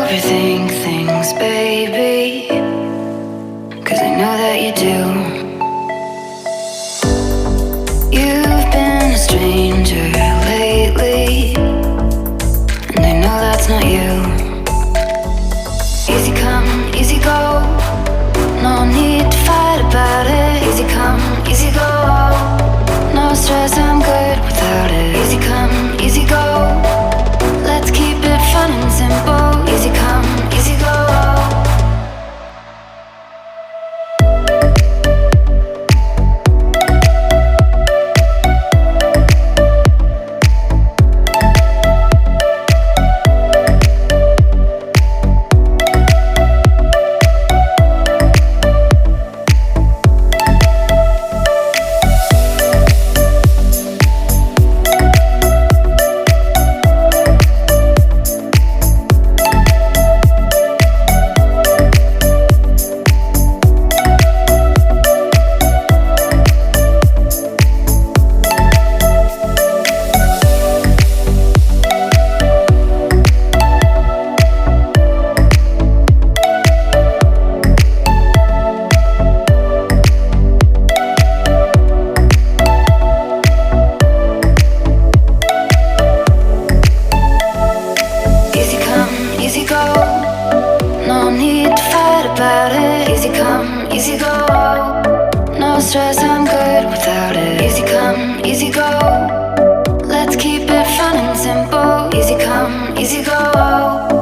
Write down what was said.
overthink things, baby, 'cause I know that you do. You've been a stranger lately, and I know that's not you. Easy come, easy go, no need to fight about it. Easy come, easy go, no stress, I'm good without it. Easy come, easy go, let's keep it fun and simple. Easy come, easy go. Stress, I'm good without it. Easy come, easy go, let's keep it fun and simple. Easy come, easy go.